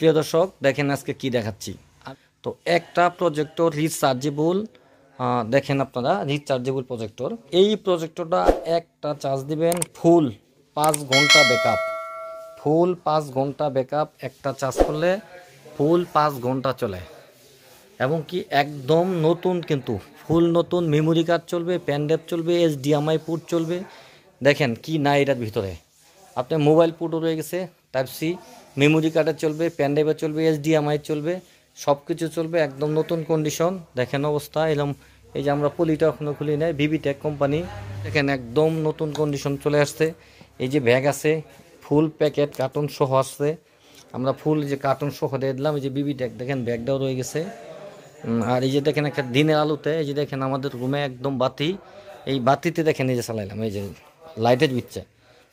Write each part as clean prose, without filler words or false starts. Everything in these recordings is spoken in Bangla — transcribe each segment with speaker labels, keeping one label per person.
Speaker 1: প্রিয় দর্শক দেখেন আজকে কি দেখাচ্ছি। তো একটা প্রজেক্টর রিচার্জেবল, দেখেন আপনারা রিচার্জেবল প্রজেক্টর। এই প্রজেক্টরটা একটা চার্জ দিবেন ফুল 5 ঘন্টা ব্যাকআপ, ফুল 5 ঘন্টা ব্যাকআপ একটা চার্জ করলে ফুল 5 ঘন্টা চলে। এবং কি একদম নতুন, কিন্তু ফুল নতুন মেমোরি কার্ড চলবে, পেন ড্রাইভ চলবে, এইচডিএমআই পোর্ট চলবে। দেখেন কি না এটার ভিতরে, আপনার মোবাইল পোর্টও রয়ে গেছে, টাইপ সি, মেমোরি কার্ডে চলবে, পেন ড্রাইভে চলবে, এইচডিএমআই চলবে, সব কিছু চলবে একদম নতুন কন্ডিশন। দেখেন অবস্থা এরকম। এই যে আমরা পলিটা এখনও খুলি নাই, ভিভিটেক কোম্পানি, দেখেন একদম নতুন কন্ডিশন চলে আসছে। এই যে ব্যাগ আছে, ফুল প্যাকেট কার্টুন সহ আসছে। আমরা ফুল যে কার্টুন সহ দিয়ে দিলাম। এই যে ভিভিটেক দেখেন ব্যাগটাও রয়ে গেছে। আর এই যে দেখেন একটা দিনের আলোতে, এই যে দেখেন আমাদের রুমে একদম বাতি, এই বাতিতে দেখেন এই যে চালাইলাম, এই যে লাইটের বিচ্ছে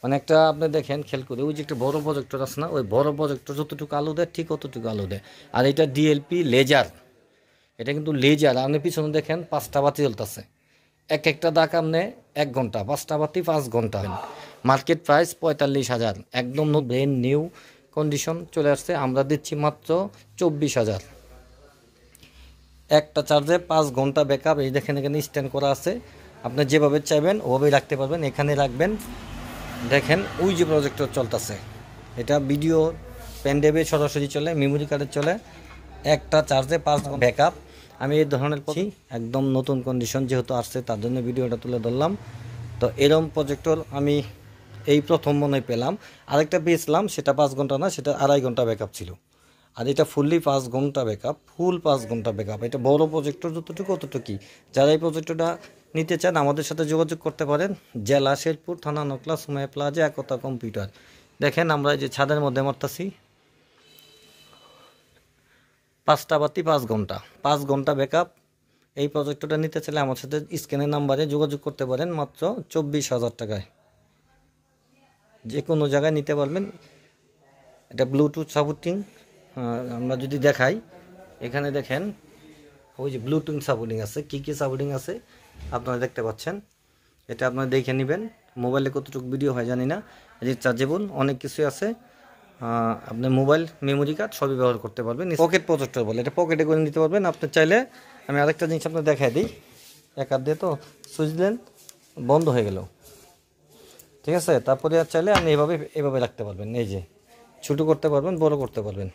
Speaker 1: মানে একটা আপনি দেখেন খেয়াল করে, ওই যে একটা বড় প্রজেক্টর আছে না, ওই বড় প্রজেক্টর যতটুকু আলো দেয় ঠিক অতটুকু আলো দেয়। আর এটা ডিএলপি লেজার, এটা কিন্তু লেজার। আপনি পিছনে দেখেন 5টা বাতি জ্বলতেছে, এক একটা দাগ আপনি 1 ঘন্টা, 5টা বাতি 5 ঘন্টা। মার্কেট প্রাইস 45,000, একদম ব্র্যান্ড নিউ কন্ডিশন চলে আসছে। আমরা দিচ্ছি মাত্র 24,000। একটা চার্জে 5 ঘন্টা ব্যাকআপ। এই দেখেন এখানে স্ট্যান্ড করা আছে, আপনি যেভাবে চাইবেন ওভাবেই রাখতে পারবেন, এখানে রাখবেন। দেখেন ওই যে প্রজেক্টর চলতেছে, এটা ভিডিও পেন ড্রাইভে সরাসরি চলে, মেমোরি কার্ডে চলে। একটা চার্জে 5 ব্যাকআপ। আমি এই ধরনের একদম নতুন কন্ডিশন যেহেতু আসছে তার জন্য ভিডিওটা তুলে ধরলাম। তো এরকম প্রজেক্টর আমি এই প্রথম মনে হয় পেলাম। আরেকটা পেয়েছিলাম, সেটা 5 ঘন্টা না, সেটা 2.5 ঘন্টা ব্যাকআপ ছিল। আর এটা ফুললি 5 ঘন্টা ব্যাকআপ, ফুল 5 ঘন্টা ব্যাকআপ। এটা বড় প্রজেক্টর যতটুকু অতটুকুই। যারা এই প্রজেক্টরটা নিতে চান আমাদের সাথে যোগাযোগ করতে পারেন। জেলা শেরপুর, থানা নকলা, সুমাইয়া প্লাজা, একতা কম্পিউটার। দেখেন আমরা এই যে ছাদের মধ্যে মারতাছি, 5টা বাতি 5 ঘন্টা, 5 ঘন্টা ব্যাকআপ। এই প্রজেক্টরটা নিতে চাইলে আমার সাথে স্ক্রিনের নাম্বারে যোগাযোগ করতে পারেন, মাত্র 24,000 টাকায় যে কোনো জায়গায় নিতে পারবেন। এটা ব্লুটুথ সাপোর্টিং। আমরা যদি দেখাই, এখানে দেখেন ওই যে ব্লুটুথ সাপোর্টিং আছে, কী কী সাপোর্টিং আছে আপনারা দেখতে পাচ্ছেন। এটা আপনারা দেখে নেবেন। মোবাইলে কতটুকু ভিডিও হয় জানি না, রিচার্জেবল অনেক কিছুই আছে। আপনার মোবাইল মেমোরি কার্ড সবই ব্যবহার করতে পারবেন। পকেট প্রজেক্টর বলে, এটা পকেটে করে নিতে পারবেন। আপনি চাইলে, আমি আরেকটা জিনিস আপনার দেখাই দিই, এক হাত দিয়ে তো সুইচ দিলেন বন্ধ হয়ে গেল, ঠিক আছে। তারপরে আর চাইলে আপনি এভাবে রাখতে পারবেন, এই যে ছোটো করতে পারবেন, বড় করতে পারবেন।